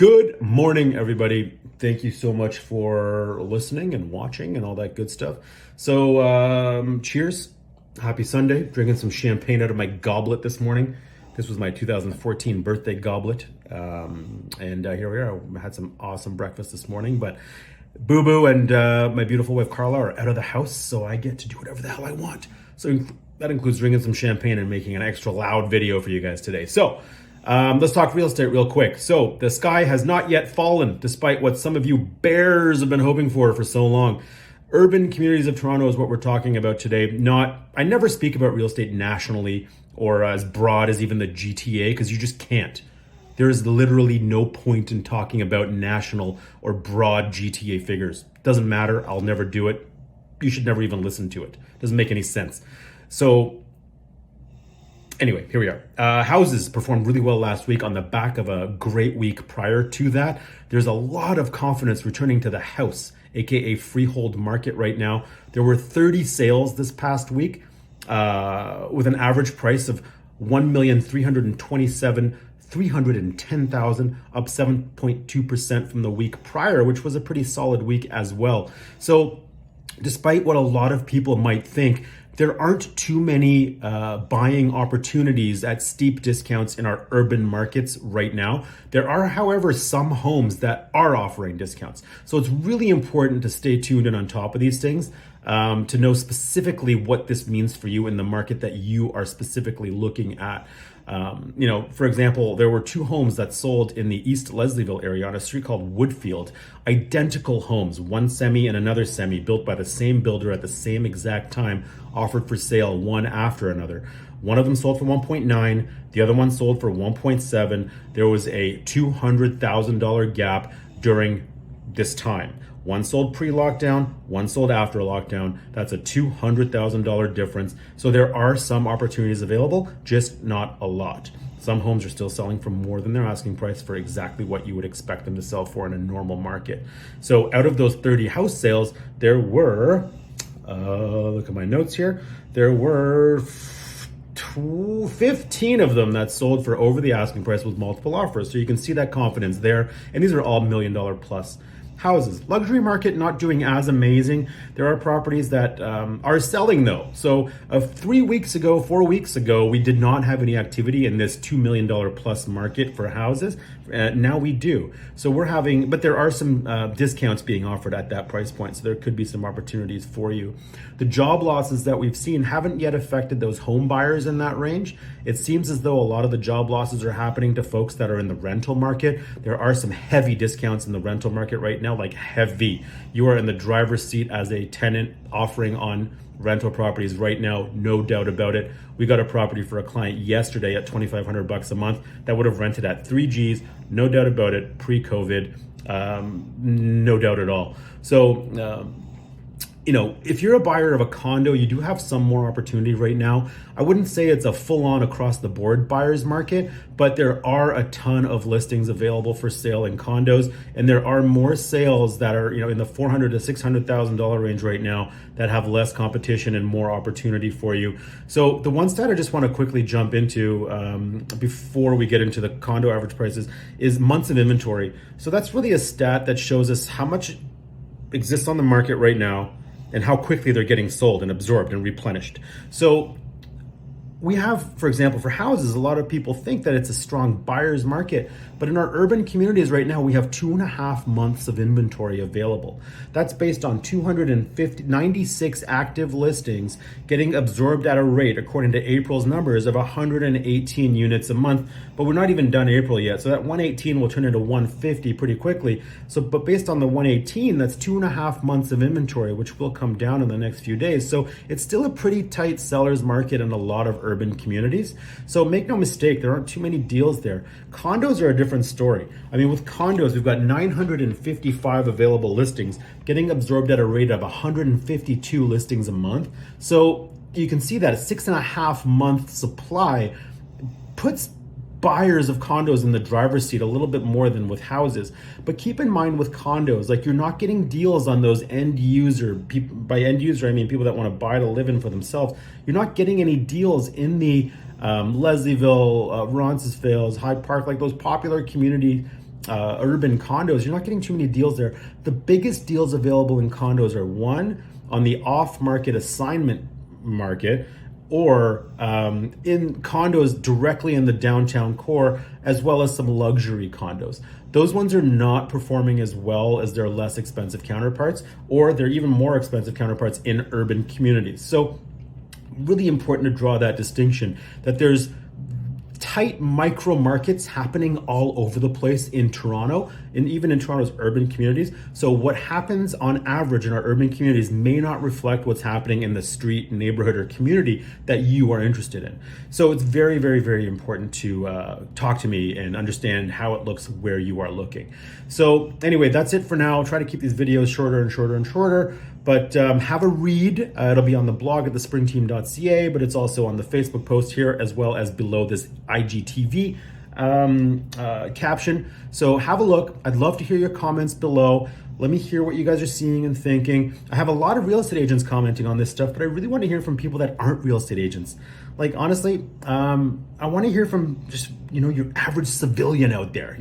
Good morning, everybody. Thank you so much for listening and watching and all that good stuff. So, cheers. Happy Sunday. Drinking some champagne out of my goblet this morning. This was my 2014 birthday goblet. And here we are. I had some awesome breakfast this morning, but Boo Boo and my beautiful wife Carla are out of the house, so I get to do whatever the hell I want. So that includes drinking some champagne and making an extra loud video for you guys today. So, let's talk real estate real quick. So the sky has not yet fallen, despite what some of you bears have been hoping for so long. Urban communities of Toronto is what we're talking about today. I never speak about real estate nationally or as broad as even the GTA, because you just can't. There is literally no point in talking about national or broad GTA figures. Doesn't matter. I'll never do it. You should never even listen to it. Doesn't make any sense. So anyway, here we are. Houses performed really well last week on the back of a great week prior to that. There's a lot of confidence returning to the house, aka freehold market right now. There were 30 sales this past week with an average price of $1,327,310,000, up 7.2% from the week prior, which was a pretty solid week as well. So despite what a lot of people might think, there aren't too many buying opportunities at steep discounts in our urban markets right now. There are, however, some homes that are offering discounts. So it's really important to stay tuned and on top of these things to know specifically what this means for you in the market that you are specifically looking at. For example, there were two homes that sold in the East Leslieville area on a street called Woodfield. Identical homes, one semi and another semi, built by the same builder at the same exact time, offered for sale one after another. One of them sold for 1.9, the other one sold for 1.7. There was a $200,000 gap during this time. One sold pre-lockdown, one sold after lockdown. That's a $200,000 difference. So there are some opportunities available, just not a lot. Some homes are still selling for more than their asking price for exactly what you would expect them to sell for in a normal market. So out of those 30 house sales, there were, look at my notes here, there were 15 of them that sold for over the asking price with multiple offers. So you can see that confidence there. And these are all $1 million plus houses. Luxury market not doing as amazing. There are properties that are selling though. So 4 weeks ago, we did not have any activity in this $2 million plus market for houses. Now we do. So but there are some discounts being offered at that price point. So there could be some opportunities for you. The job losses that we've seen haven't yet affected those home buyers in that range. It seems as though a lot of the job losses are happening to folks that are in the rental market. There are some heavy discounts in the rental market right now, like heavy. You are in the driver's seat as a tenant offering on rental properties right now, no doubt about it. We got a property for a client yesterday at $2,500 a month that would have rented at 3 Gs, no doubt about it, pre-COVID, no doubt at all. So, if you're a buyer of a condo, you do have some more opportunity right now. I wouldn't say it's a full-on across the board buyer's market, but there are a ton of listings available for sale in condos, and there are more sales that are, in the $400,000 to $600,000 range right now that have less competition and more opportunity for you. So the one stat I just want to quickly jump into before we get into the condo average prices is months of inventory. So that's really a stat that shows us how much exists on the market right now and how quickly they're getting sold and absorbed and replenished. So we have, for example, for houses, a lot of people think that it's a strong buyer's market, but in our urban communities right now, we have 2.5 months of inventory available. That's based on 296 active listings getting absorbed at a rate, according to April's numbers, of 118 units a month, but we're not even done April yet. So that 118 will turn into 150 pretty quickly. But based on the 118, that's 2.5 months of inventory, which will come down in the next few days. So it's still a pretty tight seller's market in a lot of urban communities. So make no mistake, there aren't too many deals there. Condos are a different story. I mean, with condos, we've got 955 available listings getting absorbed at a rate of 152 listings a month. So you can see that a 6.5 month supply puts buyers of condos in the driver's seat a little bit more than with houses. But keep in mind with condos, like, you're not getting deals on those end user, by end user I mean people that want to buy to live in for themselves. You're not getting any deals in the Leslieville, Roncesvalles, Hyde Park, like those popular community urban condos, you're not getting too many deals there. The biggest deals available in condos are one, on the off-market assignment market, or in condos directly in the downtown core, as well as some luxury condos. Those ones are not performing as well as their less expensive counterparts, or they're even more expensive counterparts in urban communities. So really important to draw that distinction, that there's tight micro markets happening all over the place in Toronto, and even in Toronto's urban communities. So what happens on average in our urban communities may not reflect what's happening in the street, neighborhood, or community that you are interested in. So it's very, very, very important to talk to me and understand how it looks where you are looking. So anyway, that's it for now. I'll try to keep these videos shorter and shorter and shorter. But have a read. It'll be on the blog at thespringteam.ca, but it's also on the Facebook post here, as well as below this IGTV caption. So have a look. I'd love to hear your comments below. Let me hear what you guys are seeing and thinking. I have a lot of real estate agents commenting on this stuff, but I really want to hear from people that aren't real estate agents. Like, honestly, I want to hear from just, your average civilian out there,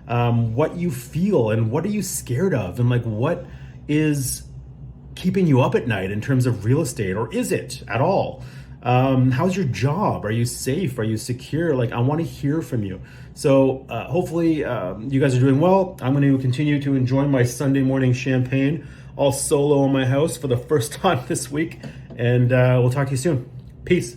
what you feel and what are you scared of, and like, what is keeping you up at night in terms of real estate, or is it at all? How's your job? Are you safe? Are you secure? Like, I want to hear from you. So hopefully you guys are doing well. I'm going to continue to enjoy my Sunday morning champagne all solo in my house for the first time this week. And we'll talk to you soon. Peace.